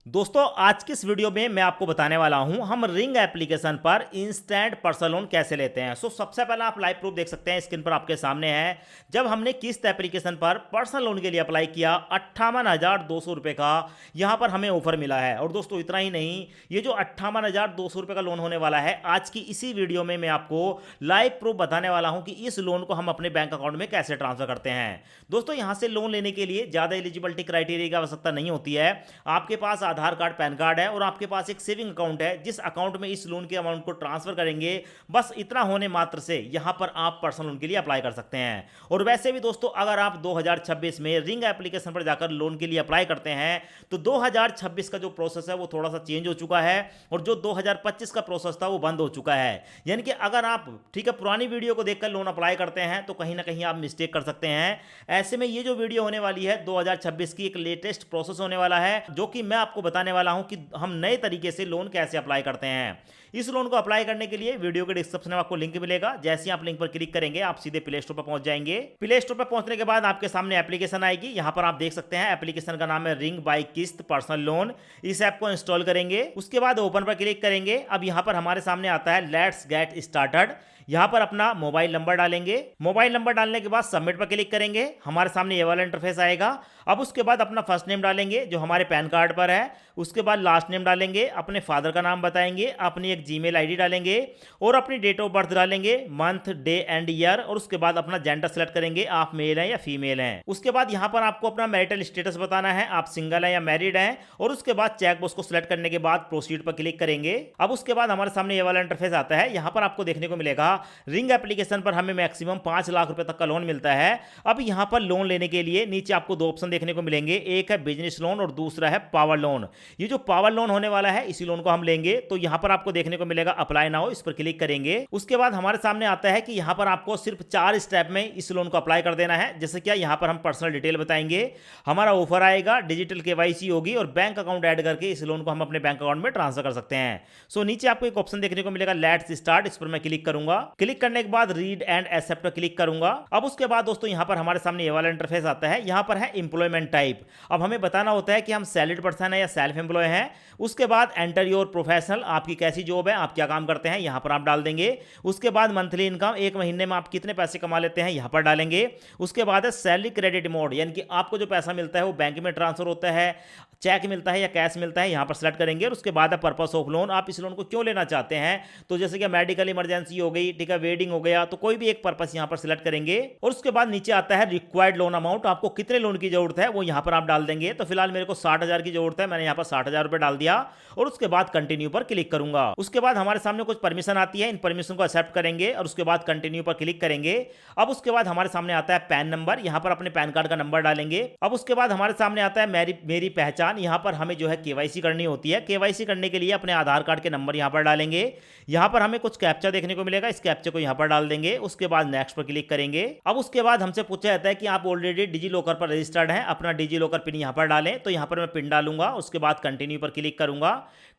दोस्तों आज की इस वीडियो में मैं आपको बताने वाला हूं हम रिंग एप्लीकेशन पर इंस्टेंट पर्सनल लोन कैसे लेते हैं। सबसे पहले आप लाइव प्रूफ देख सकते हैं, स्क्रीन पर आपके सामने है। जब हमने किस्त एप्लीकेशन पर पर्सनल लोन के लिए अप्लाई किया 58,200 रुपये का यहां पर हमें ऑफर मिला है। और दोस्तों इतना ही नहीं, ये जो 58,200 रुपये का लोन होने वाला है, आज की इसी वीडियो में मैं आपको लाइव प्रूफ बताने वाला हूं कि इस लोन को हम अपने बैंक अकाउंट में कैसे ट्रांसफर करते हैं। दोस्तों यहां से लोन लेने के लिए ज़्यादा एलिजिबिलिटी क्राइटेरिया की आवश्यकता नहीं होती है। आपके पास आधार कार्ड, पैन कार्ड है और आपके पास एक सेविंग अकाउंट है जिस अकाउंट में इस लोन के अमाउंट को ट्रांसफर करेंगे, बस इतना होने मात्र से यहां पर आप पर्सनल लोन के लिए अप्लाई कर सकते हैं। और वैसे भी दोस्तों अगर आप 2026 में रिंग एप्लीकेशन पर जाकर लोन के लिए अप्लाई करते हैं तो 2026 का जो प्रोसेस है वो थोड़ा सा चेंज हो चुका है और जो 2025 का प्रोसेस था वो बंद हो चुका है। यानी कि अगर आप ठीक है पुरानी वीडियो को देखकर लोन अप्लाई करते हैं तो कहीं ना कहीं आप मिस्टेक कर सकते हैं। ऐसे में ये जो वीडियो होने वाली है 2026 की एक लेटेस्ट प्रोसेस होने वाला है, जो कि मैं आपको बताने वाला हूं कि हम नए तरीके से लोन कैसे अप्लाई करते हैं। इस लोन को अप्लाई करने के लिए वीडियो के डिस्क्रिप्शन में आपको लिंक मिलेगा। जैसे ही आप लिंक पर क्लिक करेंगे आप सीधे प्ले स्टोर पर पहुंच जाएंगे। प्ले स्टोर पर पहुंचने के बाद आपके सामने एप्लीकेशन आएगी। यहां पर आप देख सकते हैं एप्लीकेशन का नाम है रिंग बाई किस्त पर्सनल लोन। इस ऐप को इंस्टॉल करेंगे, उसके बाद ओपन पर क्लिक करेंगे। अब यहां पर हमारे सामने आता है लेट्स गेट स्टार्टेड। यहां पर अपना मोबाइल नंबर डालेंगे। मोबाइल नंबर डालने के बाद सबमिट पर क्लिक करेंगे। हमारे सामने ये वाला इंटरफेस आएगा। अब उसके बाद अपना फर्स्ट नेम डालेंगे जो हमारे पैन कार्ड पर है। उसके बाद लास्ट नेम डालेंगे, अपने फादर का नाम बताएंगे, अपनी एक जीमेल आईडी डालेंगे और अपनी डेट ऑफ बर्थ डालेंगे, मंथ, डे एंड ईयर। और उसके बाद अपना जेंडर सेलेक्ट करेंगे, आप मेल हैं या फीमेल हैं। उसके बाद यहां पर आपको अपना मैरिटल स्टेटस बताना है, आप सिंगल हैं या मैरिड हैं। और उसके बाद चेकबॉक्स को सिलेक्ट करने के बाद प्रोसीड पर क्लिक करेंगे। अब उसके बाद हमारे सामने ये वाला इंटरफेस आता है। यहां पर आपको देखने को मिलेगा रिंग एप्लीकेशन पर हमें मैक्सिमम 5 लाख रुपए तक का लोन मिलता है। अब यहां पर लोन लेने के लिए नीचे आपको दो ऑप्शन देखने को मिलेंगे, एक है बिजनेस लोन और दूसरा है पावर लोन। ये जो पावर लोन होने वाला है इसी लोन को हम लेंगे, तो यहां पर आपको देखने को मिलेगा अप्लाई नाउ, इस पर क्लिक करेंगे। उसके बाद हमारे सामने आता है कि यहां पर आपको सिर्फ 4 स्टेप में इस लोन को अप्लाई कर देना है। जैसे क्या यहां पर हम पर्सनल डिटेल बताएंगे, हमारा ऑफर आएगा, डिजिटल केवाईसी होगी और बैंक अकाउंट ऐड करके इस लोन को हम अपने बैंक अकाउंट में ट्रांसफर कर सकते हैं। नीचे आपको एक ऑप्शन देखने को मिलेगा लेट्स स्टार्ट, इस पर मैं क्लिक करूंगा। क्लिक करने के बाद रीड एंड एक्सेप्ट पर क्लिक करूंगा। अब उसके बाद दोस्तों यहां पर हमारे सामने ये वाला इंटरफेस आता है। यहां पर है एम्प्लॉयमेंट टाइप। अब हमें बताना होता है कि हम सैलरीड पर्सन है या सेल्फ एम्प्लॉय हैं। उसके बाद एंटर योर प्रोफेशनल, आपकी कैसी जॉब है, आप क्या काम करते हैं, यहां पर आप डाल देंगे। उसके बाद मंथली इनकम, एक महीने में आप कितने पैसे कमा लेते हैं, यहां पर डालेंगे। उसके बाद है सैलरी क्रेडिट मोड, यानी कि आपको जो पैसा मिलता है वो बैंक में ट्रांसफर होता है, चेक मिलता है या कैश मिलता है, यहां पर सेलेक्ट करेंगे। और उसके बाद है पर्पस ऑफ लोन, आप इस लोन को क्यों लेना चाहते हैं। तो जैसे कि मेडिकल इमरजेंसी हो गई, ठीक है, वेडिंग हो गया, तो कोई भी एक पर्पस यहां पर सिलेक्ट करेंगे। और उसके बाद नीचे आता है रिक्वायर्ड लोन अमाउंट, आपको कितने लोन की जरूरत है वो यहां पर आप डाल देंगे। तो फिलहाल मेरे को 60,000 की जरूरत है, मैंने यहां पर 60,000 रुपए डाल दिया और उसके बाद कंटिन्यू पर क्लिक करूंगा। उसके बाद हमारे सामने कुछ परमिशन आती है, इन परमिशन को एक्सेप्ट करेंगे और उसके बाद कंटिन्यू पर क्लिक करेंगे। अब उसके बाद हमारे सामने आता है पैन नंबर, यहां पर अपने पैन कार्ड का नंबर डालेंगे। अब उसके बाद हमारे सामने आता है मेरी पहचान, यहां पर हमें जो है केवाईसी करनी होती है। केवाईसी करने के लिए अपने आधार कार्ड के नंबर यहां पर डालेंगे। यहां पर हमें कुछ कैप्चा देखने को मिलेगा, इस कैप्चा को यहां पर डाल देंगे। उसके बाद नेक्स्ट पर क्लिक करेंगे। अब उसके बाद हमसे पूछा जाता है कि आप ऑलरेडी डिजी लॉकर पर रजिस्टर्ड हैं, अपना डिजी लॉकर पिन यहां पर डालें। तो यहां पर मैं पिन डालूंगा, उसके बाद कंटिन्यू पर क्लिक करूंगा।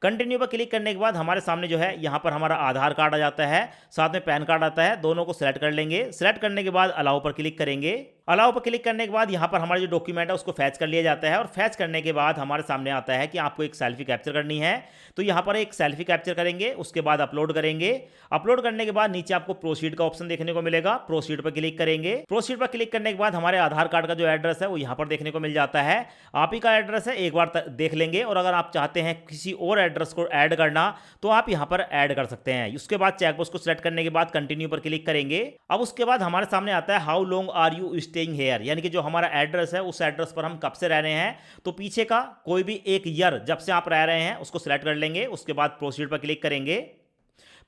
कंटिन्यू पर क्लिक करने के बाद हमारे सामने जो है यहां पर हमारा आधार कार्ड आ जाता है, साथ में पैन कार्ड आता है, दोनों को सिलेक्ट कर लेंगे। सिलेक्ट करने के बाद अलाउ पर क्लिक करेंगे। अलाउ पर क्लिक करने के बाद यहां पर हमारा जो डॉक्यूमेंट है उसको फैच कर लिया जाता है और फैच करने के बाद हमारे सामने आता है कि आपको एक सेल्फी कैप्चर करनी है। तो यहां पर एक सेल्फी कैप्चर करेंगे, उसके बाद अपलोड करेंगे। अपलोड करने के बाद नीचे आपको प्रोसीड का ऑप्शन देखने को मिलेगा, प्रोसीड पर क्लिक करेंगे। प्रोसीड पर क्लिक करने के बाद हमारे आधार कार्ड का जो एड्रेस है वो यहां पर देखने को मिल जाता है। आप ही का एड्रेस है, एक बार देख लेंगे और अगर आप चाहते हैं किसी और एड्रेस को ऐड करना तो आप यहां पर ऐड कर सकते हैं। उसके बाद चेकबॉक्स को सिलेक्ट करने के बाद कंटिन्यू पर क्लिक करेंगे। अब उसके बाद हमारे सामने आता है how long are you staying here, यानी कि जो हमारा एड्रेस है उस एड्रेस पर हम कब से रह रहे हैं। तो पीछे का कोई भी एक ईयर जब से आप रह रहे हैं उसको सिलेक्ट कर लेंगे। उसके बाद प्रोसीड पर क्लिक करेंगे।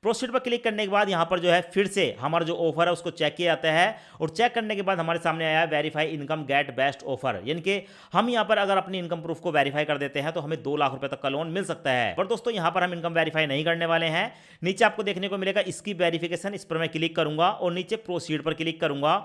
प्रोसीड पर क्लिक करने के बाद यहां पर जो है फिर से हमारा जो ऑफर है उसको चेक किया जाता है और चेक करने के बाद हमारे सामने आया है verify income get best offer, यानी कि हम यहां पर अगर अपनी इनकम प्रूफ को वेरीफाई कर देते हैं तो हमें 2 लाख रुपए तक का लोन मिल सकता है। पर दोस्तों यहां पर हम इनकम वेरीफाई नहीं करने वाले हैं। नीचे आपको देखने को मिलेगा इसकी वेरिफिकेशन, इस पर मैं क्लिक करूंगा और नीचे प्रोसीड पर क्लिक करूंगा।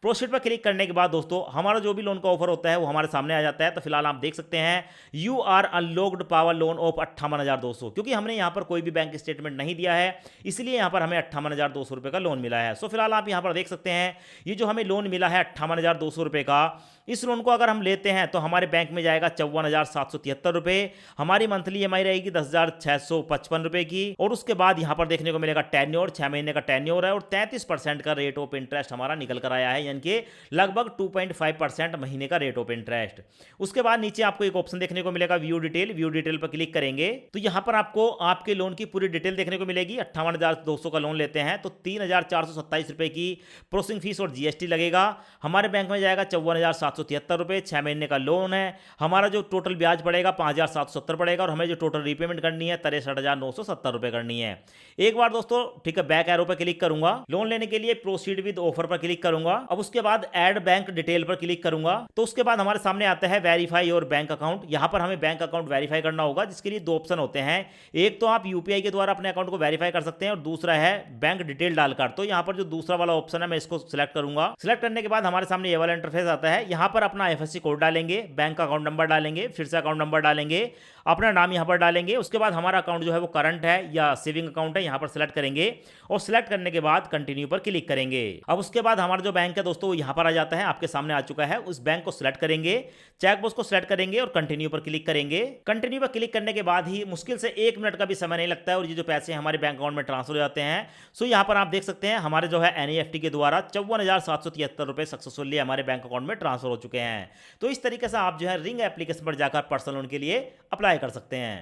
प्रोसीड पर क्लिक करने के बाद दोस्तों हमारा जो भी लोन का ऑफर होता है वो हमारे सामने आ जाता है। तो फिलहाल आप देख सकते हैं you are unlocked power loan of 58,200, क्योंकि हमने यहां पर कोई भी बैंक स्टेटमेंट नहीं दिया है, इसलिए यहाँ पर हमें 58,200 रुपये का लोन मिला है। सो फिलहाल आप यहाँ पर देख सकते हैं ये जो हमें लोन मिला है 58,200 रुपये का, इस लोन को अगर हम लेते हैं तो हमारे बैंक में जाएगा 54,773 रुपये, हमारी मंथली EMI रहेगी 10,655 रुपये की, और उसके बाद यहाँ पर देखने को मिलेगा टेन्योर 6 महीने का टेन्योर है, और 33% का रेट ऑफ इंटरेस्ट हमारा निकल कर आया है, यानी कि लगभग 2.5% महीने का रेट ऑफ इंटरेस्ट। उसके बाद नीचे आपको एक ऑप्शन देखने को मिलेगा व्यू डिटेल पर क्लिक करेंगे तो यहाँ पर आपको आपके लोन की पूरी डिटेल देखने को मिलेगी। 58,200 का लोन लेते हैं तो 3,427 रुपये की प्रोसेसिंग फीस और GST लगेगा। हमारे बैंक में जाएगा 54,773 रुपये, 6 महीने का लोन है। हमारा जो टोटल ब्याज पड़ेगा 5,770 पड़ेगा, और हमें जो टोटल रीपेमेंट करनी है 63,970 रुपये करनी है। एक बार दोस्तों ठीक है, बैक एरो पर क्लिक करूंगा, लोन लेने के लिए प्रोसीड विद ऑफर पर क्लिक करूंगा। अब उसके बाद ऐड बैंक डिटेल पर क्लिक करूंगा तो उसके बाद हमारे सामने आता है वेरीफाई योर बैंक अकाउंट। यहां पर हमें बैंक अकाउंट वेरीफाई करना होगा, जिसके लिए 2 ऑप्शन होते हैं। एक तो आप UPI के द्वारा अपने अकाउंट को वेरीफाई कर सकते हैं, और दूसरा है बैंक डिटेल डालकर। तो यहां पर जो दूसरा वाला ऑप्शन है मैं इसको सिलेक्ट करूंगा। सिलेक्ट करने के बाद हमारे सामने ये वाला इंटरफेस आता है। यहां पर अपना IFSC कोड डालेंगे, बैंक अकाउंट नंबर डालेंगे, फिर से अकाउंट नंबर डालेंगे, अपना नाम यहां पर डालेंगे। उसके बाद हमारा अकाउंट जो है वो करंट है या सेविंग अकाउंट है, यहां पर सिलेक्ट करेंगे, और सिलेक्ट करने के बाद कंटिन्यू पर क्लिक करेंगे। अब उसके बाद हमारा जो बैंक है दोस्तों वो यहां पर आ जाता है, आपके सामने आ चुका है। उस बैंक को सिलेक्ट करेंगे, चेकबॉक्स को सिलेक्ट करेंगे और कंटिन्यू पर क्लिक करेंगे। कंटिन्यू पर क्लिक करने के बाद ही मुश्किल से 1 मिनट का भी समय नहीं लगता है, और ये जो पैसे हमारे बैंक अकाउंट में ट्रांसफर हो जाते हैं। सो यहां पर आप देख सकते हैं हमारे जो है NEFT के द्वारा 54,773 रुपये सक्सेसफुली हमारे बैंक अकाउंट में ट्रांसफर हो चुके हैं। तो इस तरीके से आप जो है रिंग एप्लीकेशन पर जाकर पर्सनल लोन के लिए अप्लाई कर सकते हैं।